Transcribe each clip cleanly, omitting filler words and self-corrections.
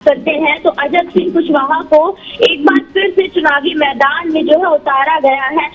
करते हैं तो अजब सिंह कुशवाहा को एक बार फिर से चुनावी मैदान में जो है उतारा गया है।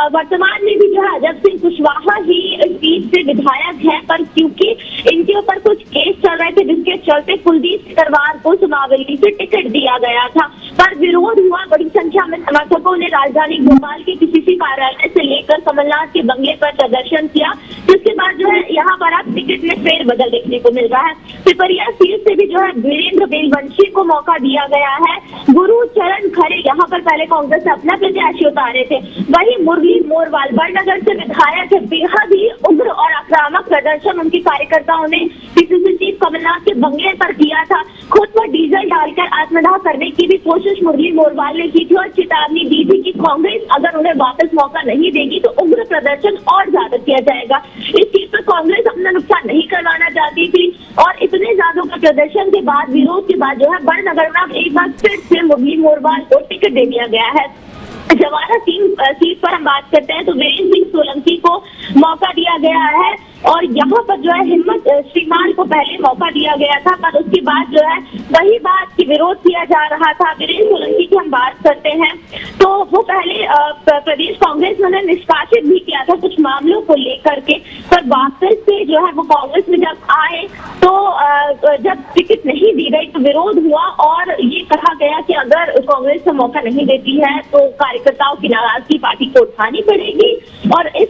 वर्तमान में भी जो है अजब सिंह कुशवाहा ही इस सीट से विधायक है, पर क्योंकि इनके ऊपर कुछ केस चल रहे थे जिसके चलते कुलदीप सिकरवार को चुनावी से टिकट दिया गया था, पर विरोध हुआ। बड़ी संख्या में समर्थकों ने राजधानी भोपाल के पीसीसी कार्यालय से लेकर कमलनाथ के बंगले पर प्रदर्शन किया, जिसके बाद जो है यहाँ पर अब टिकट में फेरबदल देखने को मिल रहा है। पिपरिया सीट से भी जो है वीरेंद्र बेलवंशी को मौका दिया गया है। गुरु चरण खरे यहाँ पर पहले कांग्रेस से अपना प्रत्याशी उतारे थे। वही मुरली मोरवाल बड़नगर से विधायक है। बेहद ही उग्र और आक्रामक प्रदर्शन उनके कार्यकर्ताओं ने पीसीसी चीफ कमलनाथ के बंगले पर किया था। खुद पर डीजल डालकर आत्मदाह करने की भी कोशिश मुरली मोरवाल ने की थी और चेतावनी दी थी कि कांग्रेस अगर उन्हें वापस मौका नहीं देगी तो उग्र प्रदर्शन और ज्यादा किया जाएगा। इस चीज पर कांग्रेस अपना नुकसान नहीं करवाना चाहती थी और इतने ज्यादा प्रदर्शन के बाद, विरोध के बाद जो है बड़नगर में एक बार फिर से मुरली मोरवाल को टिकट दे दिया गया है। जवारा सीट पर हम बात करते हैं तो वीरेंद्र सिंह सोलंकी को मौका दिया गया है और यहाँ पर जो है हिम्मत श्रीमान को पहले मौका दिया गया था, पर उसके बाद जो है वही बात की विरोध किया जा रहा था। वीरेंद्र सोलंकी की हम बात करते हैं तो वो पहले प्रदेश कांग्रेस ने निष्कासित भी किया था कुछ मामलों को लेकर के, पर वापस से जो है वो कांग्रेस में जब आए तो जब टिकट नहीं दी गई तो विरोध हुआ और ये कहा गया कि अगर कांग्रेस को मौका नहीं देती है तो कार्यकर्ताओं की नाराजगी पार्टी को उठानी पड़ेगी। और इस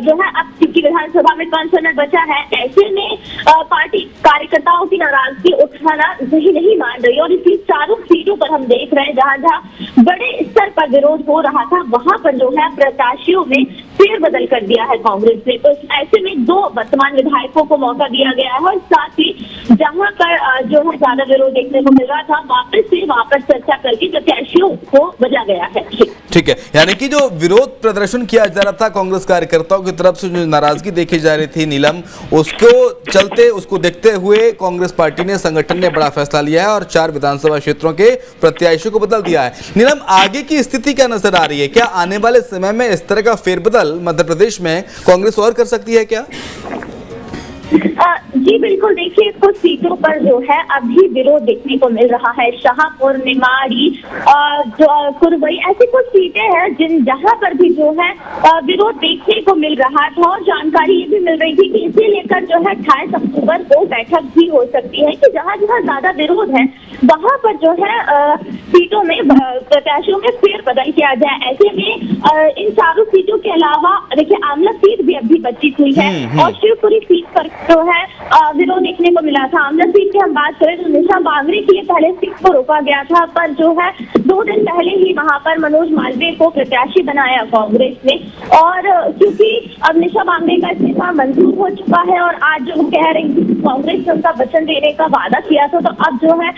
जो है अब क्योंकि विधानसभा में 5 मिनट बचा है, ऐसे में पार्टी कार्यकर्ताओं की नाराजगी उठाना सही नहीं मान रही और इसी चारों सीटों पर हम देख रहे हैं जहां जहां बड़े स्तर पर विरोध हो रहा था वहां पर जो है प्रत्याशियों में फेरबदल कर दिया है कांग्रेस ने। तो ऐसे में 2 वर्तमान विधायकों को मौका दिया गया है और साथ ही जहां पर जो है ज्यादा विरोध देखने को मिल रहा था वापस चर्चा करके प्रत्याशियों को बजा गया है। ठीक है, यानी कि जो विरोध प्रदर्शन किया जा रहा था कांग्रेस कार्यकर्ताओं की तरफ से, जो नाराजगी देखी जा रही थी नीलम, उसको देखते हुए कांग्रेस पार्टी ने, संगठन ने बड़ा फैसला लिया है और 4 विधानसभा क्षेत्रों के प्रत्याशियों को बदल दिया है। नीलम, आगे की स्थिति क्या नजर आ रही है? क्या आने वाले समय में इस तरह का फेरबदल मध्य प्रदेश में कांग्रेस और कर सकती है क्या? जी बिल्कुल, देखिए कुछ सीटों पर जो है अभी विरोध देखने को मिल रहा है। शाहपुर, निमाड़ी, कुरबई, ऐसी कुछ सीटें हैं जहां पर भी जो है विरोध देखने को मिल रहा था और जानकारी ये भी मिल रही थी कि इसे लेकर जो है 28 अक्टूबर को बैठक भी हो सकती है कि जहां जहां ज्यादा विरोध है वहां पर जो है सीटों में प्रत्याशियों में फेरबदल किया जाए। ऐसे में इन चारों सीटों के अलावा देखिए आमला सीट भी अभी बची हुई है और शिवपुरी सीट पर जो है विरोध देखने को मिला था। आमला सीट की हम बात करें तो निशा बांगरे के लिए पहले सीट को रोका गया था, पर जो है 2 दिन पहले ही वहां पर मनोज मालवीय को प्रत्याशी बनाया कांग्रेस ने और क्योंकि अब निशा बांगरे का इस्तीफा मंजूर हो चुका है और आज जो कह रही थी कांग्रेस ने उनका वचन देने का वादा किया था, तो अब जो है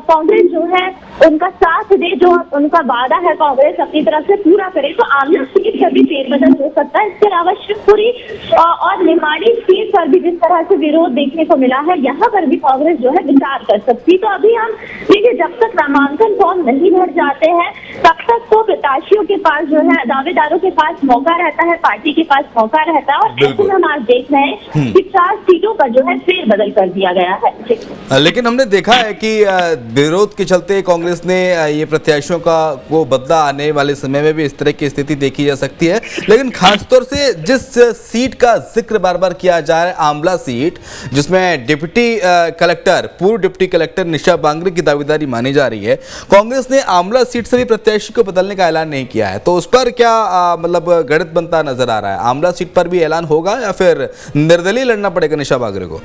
कांग्रेस जो है उनका साथ दे, जो उनका वादा है कांग्रेस अपनी तरफ से पूरा करे, तो आमला सीट पर भी फेरबदल हो सकता है। इसके अलावा शिवपुरी और निमाड़ी सीट पर भी जिस तरह से विरोध देखने को मिला है यहाँ पर भी कांग्रेस जो है विचार कर सकती। तो अभी हम देखिए जब तक नामांकन फॉर्म नहीं भर जाते हैं तब तक तो प्रत्याशियों के पास जो है, दावेदारों के पास मौका रहता है, पार्टी के पास मौका रहता है और ऐसे में हम आज देख रहे हैं कि 4 सीटों पर जो है फेरबदल कर दिया गया है। लेकिन हमने देखा है कि विरोध के चलते कांग्रेस ने ये प्रत्याशियों को बदला, आने वाले समय में भी इस तरह की स्थिति देखी जा सकती है। लेकिन खासतौर से जिस सीट का जिक्र बार बार किया जा रहा है, आमला सीट, जिसमें पूर्व डिप्टी कलेक्टर निशा बांगरे की दावेदारी मानी जा रही है, कांग्रेस ने आमला सीट से भी प्रत्याशी को बदलने का ऐलान नहीं किया है, तो उस पर क्या मतलब गणित बनता नजर आ रहा है? आमला सीट पर भी ऐलान होगा या फिर निर्दलीय लड़ना पड़ेगा निशा बांगरे को?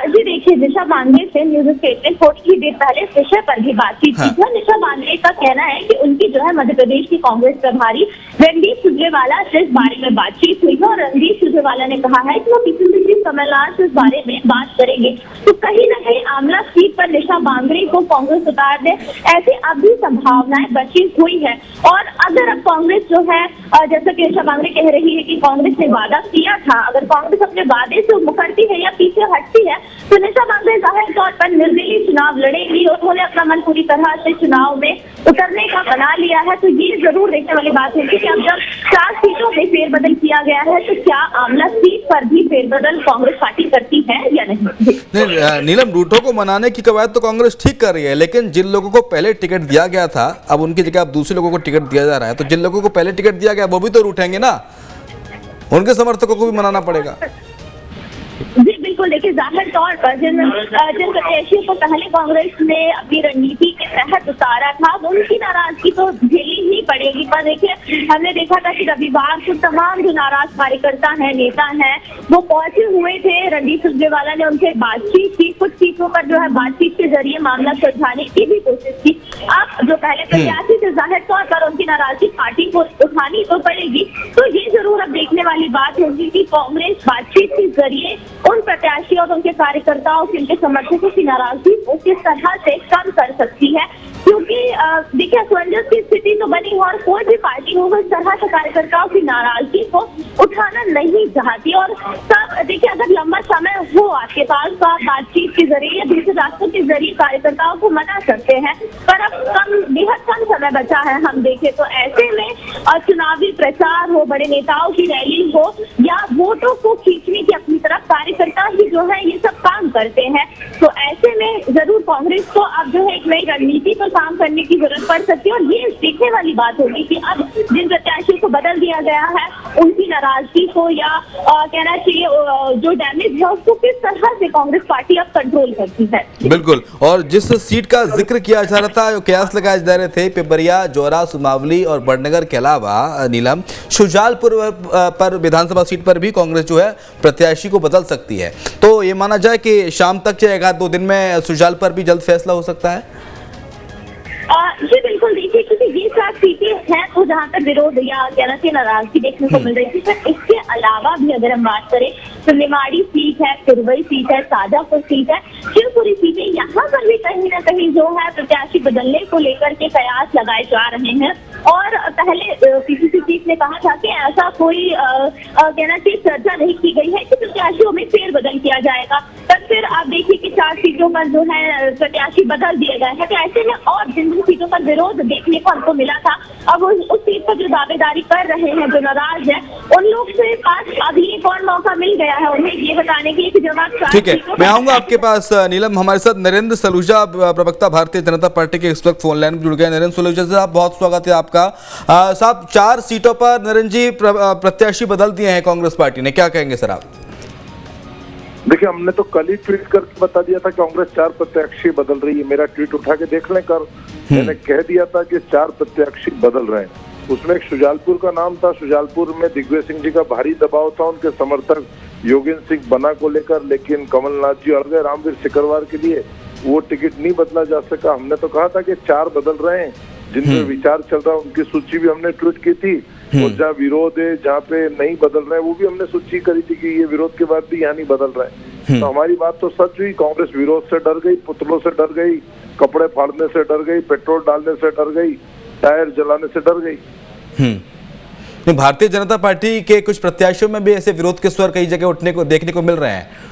जी देखिए, निशा बांगरे से न्यूज स्टेट ने थोड़ी ही देर पहले इस विषय पर भी बातचीत की थी। निशा बांगरे का कहना है कि उनकी जो है मध्य प्रदेश की कांग्रेस प्रभारी रणदीप सुरजेवाला से इस बारे में बातचीत हुई है और रणदीप सुरजेवाला ने कहा है कि वो पीसीसी चीफ कमलनाथ से इस बारे में बात करेंगे। तो कहीं न कहीं आमला सीट पर निशा बांगरे को कांग्रेस उतार दे, ऐसी अभी संभावनाएं बची हुई है। और अगर अब कांग्रेस जो है, जैसा कि निशा बांगरे कह रही है कि कांग्रेस ने वादा किया था, अगर कांग्रेस अपने वादे से मुकरती है या पीछे हटती है तो निशा बांगरे जाहिर तौर पर निर्दलीय चुनाव लड़ेंगी और उन्होंने अपना मन पूरी तरह से चुनाव में उतरने का बना लिया है। तो ये जरूर देखने वाली बात है कि अब जब 4 सीटों में फेरबदल किया गया है तो क्या आमला सीट पर भी फेरबदल कांग्रेस पार्टी करती है या नहीं। नीलम, रूठों को मनाने की कवायद तो कांग्रेस ठीक कर रही है, लेकिन जिन लोगों को पहले टिकट दिया गया था अब उनकी जगह अब दूसरे लोगों को टिकट दिया जा रहा है, तो जिन लोगों को पहले टिकट दिया गया वो भी तो रूठेंगे ना, उनके समर्थकों को भी मनाना पड़ेगा। जी बिल्कुल, देखिए जाहिर तौर पर जिन प्रत्याशियों को पहले कांग्रेस ने अपनी रणनीति के तहत उतारा था उनकी नाराजगी तो झेलनी ही पड़ेगी। पर देखिए हमने देखा था कि रविवार को तमाम जो नाराज कार्यकर्ता हैं, नेता हैं, वो पहुंचे हुए थे। रणदीप सुरजेवाला ने उनसे बातचीत की, कुछ सीटों पर जो है बातचीत के जरिए मामला सुलझाने की भी कोशिश की। अब जो पहले प्रत्याशी थे जाहिर तौर पर उनकी नाराजगी पार्टी को उठानी तो पड़ेगी। तो ये जरूर अब देखने वाली बात होगी कि कांग्रेस बातचीत के जरिए उन प्रत्याशी और उनके कार्यकर्ताओं की, उनके समर्थकों की नाराजगी को किस तरह से कम कर सकती है। क्योंकि देखिए असमंजस की स्थिति तो बनी और कोई भी पार्टी हो इस तरह से कार्यकर्ताओं की नाराजगी को उठाना नहीं चाहती। और तब देखिए अगर लंबा समय हो आपके पास तो आप बातचीत के जरिए या दूसरे रास्तों के जरिए कार्यकर्ताओं को मना सकते हैं, पर अब बेहद कम समय बचा है। हम देखें तो ऐसे में चुनावी प्रचार हो, बड़े नेताओं की रैली हो या वोटों को खींचने की अपनी तरफ कार्यकर्ता ही जो है ये सब काम करते हैं। तो ऐसे में जरूर कांग्रेस को अब जो है एक नई रणनीति पर काम करने की जरूरत पड़ सकती है। और ये देखने वाली बात होगी कि अब जिन प्रत्याशियों को बदल दिया गया है उनकी नाराजगी को या कहना चाहिए जो डैमेज है उसको किस तरह से कांग्रेस पार्टी अब कंट्रोल करती है। बिल्कुल, और जिस सीट का जिक्र किया जा रहा था, कयास लगाए जा रहे थे पिपरिया, जौरा, सुमावली और बड़नगर के अलावा नीलम शुजालपुर पर विधानसभा सीट पर भी कांग्रेस जो है प्रत्याशी को बदल सकती है। तो ये माना जाए कि शाम तक या 1-2 दिन में शुजालपुर पर भी जल्द फैसला हो सकता है। जी बिल्कुल, देखिए क्योंकि ये 4 सीटें हैं तो जहाँ तक विरोध या कहना चाहिए नाराजगी देखने को मिल रही थी, पर इसके अलावा भी अगर हम बात करें तो निमाड़ी सीट है, तिरवई सीट है, शाजापुर सीट है, शिवपुरी सीट है, यहाँ पर भी कहीं ना कहीं जो है प्रत्याशी बदलने को लेकर के कयास लगाए जा रहे हैं। और पहले पीसीसी चीफ ने कहा था कि ऐसा कोई कहना चाहिए चर्चा नहीं की गई है कि प्रत्याशियों में फेरबदल किया जाएगा। तब फिर आप देखिए कि 4 सीटों पर जो है प्रत्याशी बदल दिए गए हैं। तो ऐसे में और जिन सीटों पर विरोध देखने को हमको मिला था, अब उस सीट पर जो दावेदारी कर रहे हैं, जो नाराज है, उन लोग से पास अब ये कौन मौका मिल गया है उन्हें ये बताने के लिए कि जब आप ठीक है, मैं आऊंगा आपके पास। नीलम, हमारे साथ नरेंद्र सलूजा, प्रवक्ता भारतीय जनता पार्टी के इस वक्त फोन लाइन में जुड़ गए। नरेंद्र सलूजा साहब, बहुत स्वागत है आपका। साहब, 4 सीटों पर नरेंद्र जी प्रत्याशी बदल दिए हैं कांग्रेस पार्टी ने, क्या कहेंगे सर आप? देखिए, हमने तो कल ही ट्वीट करके बता दिया था कांग्रेस 4 प्रत्याशी बदल रही है। मेरा ट्वीट उठा के देख लें कर, मैंने कह दिया था कि 4 प्रत्याशी बदल रहे हैं। उसमें एक शुजालपुर का नाम था, शुजालपुर में दिग्विजय सिंह जी का भारी दबाव था उनके समर्थक योगेंद्र सिंह बना को लेकर, लेकिन कमलनाथ जी अड़ गए रामवीर सिकरवार के लिए, वो टिकट नहीं बदला जा सका। हमने तो कहा था कि 4 बदल रहे हैं, जिनमें विचार चल रहा है उनकी सूची भी हमने ट्वीट की थी। और जहाँ विरोध है, जहाँ पे नहीं बदल रहे हैं, वो भी हमने सूची करी थी कि ये विरोध के बाद भी यहाँ नहीं बदल रहे हैं। तो हमारी बात तो सच हुई। कांग्रेस विरोध से डर गई, पुतलों से डर गई, कपड़े फाड़ने से डर गई, पेट्रोल डालने से डर गई, टायर जलाने से डर गई। भारतीय जनता पार्टी के कुछ प्रत्याशियों में भी ऐसे विरोध के स्वर कई जगह उठने को देखने को मिल रहे हैं।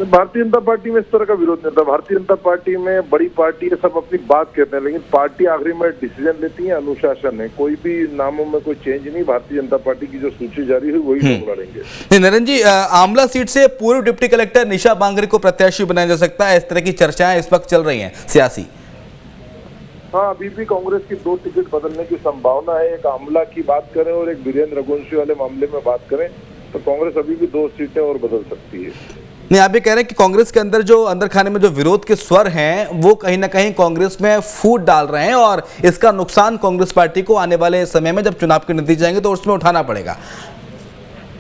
भारतीय जनता पार्टी में इस तरह का विरोध नहीं था। भारतीय जनता पार्टी में बड़ी पार्टी है, सब अपनी बात कहते हैं, लेकिन पार्टी आखिरी में डिसीजन लेती है, अनुशासन है। कोई भी नामों में कोई चेंज नहीं। भारतीय जनता पार्टी की जो सूची जारी हुई वही लोग लड़ेंगे। नरेंद्र जी, आमला सीट से पूर्व डिप्टी कलेक्टर निशा बांगरे को प्रत्याशी बनाया जा सकता है, इस तरह की चर्चाएं इस वक्त चल रही हैं सियासी। हाँ, अभी भी कांग्रेस की 2 टिकट बदलने की संभावना है। एक आमला की बात करें और एक वीरेंद्र रघुवंशी वाले मामले में बात करें तो कांग्रेस अभी भी 2 सीटें और बदल सकती है। नहीं, आप ये कह रहे हैं कि कांग्रेस के अंदर जो अंदर खाने में जो विरोध के स्वर हैं वो कहीं ना कहीं कांग्रेस में फूट डाल रहे हैं और इसका नुकसान कांग्रेस पार्टी को आने वाले समय में जब चुनाव के नतीजे आएंगे तो उसमें उठाना पड़ेगा।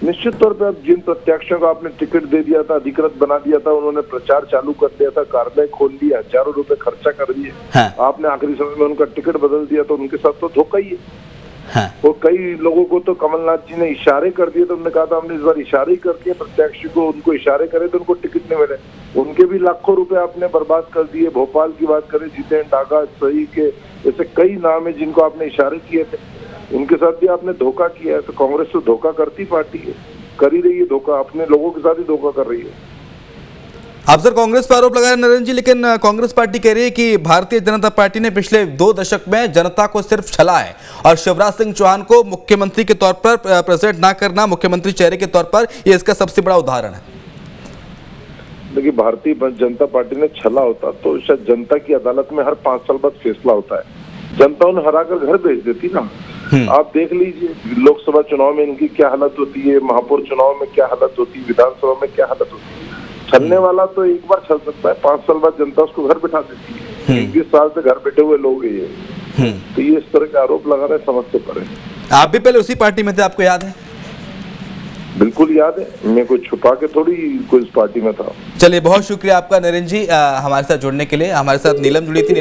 निश्चित तौर पे अब जिन प्रत्याशियों को आपने टिकट दे दिया था, अधिकृत बना दिया था, उन्होंने प्रचार चालू कर दिया था, कार्यालय खोल दिया, हजारों रुपए खर्चा कर दिए। हाँ। आपने आखिरी समय में उनका टिकट बदल दिया तो उनके साथ तो धोखा ही है। हाँ। और कई लोगों को तो कमलनाथ जी ने इशारे कर दिए, तो उन्होंने कहा था हमने इस बार इशारे कर दिए प्रत्याशी को, उनको इशारे करे तो उनको टिकट नहीं मिले। उनके भी लाखों रुपए आपने बर्बाद कर दिए। भोपाल की बात करें, जितेंद्र डागा, सही के ऐसे कई नाम है जिनको आपने इशारे किए थे, उनके साथ भी आपने धोखा किया है। तो कांग्रेस तो धोखा करती पार्टी है, कर ही रही है धोखा, अपने लोगों के साथ ही धोखा कर रही है। आप सर कांग्रेस पर आरोप लगा रहे हैं नरेंद्र जी, लेकिन कांग्रेस पार्टी कह रही है कि भारतीय जनता पार्टी ने पिछले 2 दशक में जनता को सिर्फ छला है और शिवराज सिंह चौहान को मुख्यमंत्री के तौर पर प्रेजेंट ना करना, मुख्यमंत्री चेहरे के तौर पर, ये इसका सबसे बड़ा उदाहरण है। देखिए, भारतीय जनता पार्टी ने छला होता तो शायद जनता की अदालत में हर 5 साल बाद फैसला होता है, जनता उन्हें हराकर घर भेज देती ना। आप देख लीजिए लोकसभा चुनाव में इनकी क्या हालत होती है, महापौर चुनाव में क्या हालत होती है, विधानसभा में क्या हालत होती है। छलने वाला तो एक बार छल सकता है, 5 साल बाद जनता उसको घर बिठा देती है। 21 साल से घर बैठे हुए लोग हैं ये, तो ये इस तरह के आरोप लगा रहे, समझ से परे। आप भी पहले उसी पार्टी में थे, आपको याद है? बिल्कुल याद है, मैं कोई छुपा के थोड़ी कोई इस पार्टी में था। चलिए, बहुत शुक्रिया आपका नरेंद्र जी हमारे साथ जुड़ने के लिए। हमारे साथ नीलम जुड़ी थी।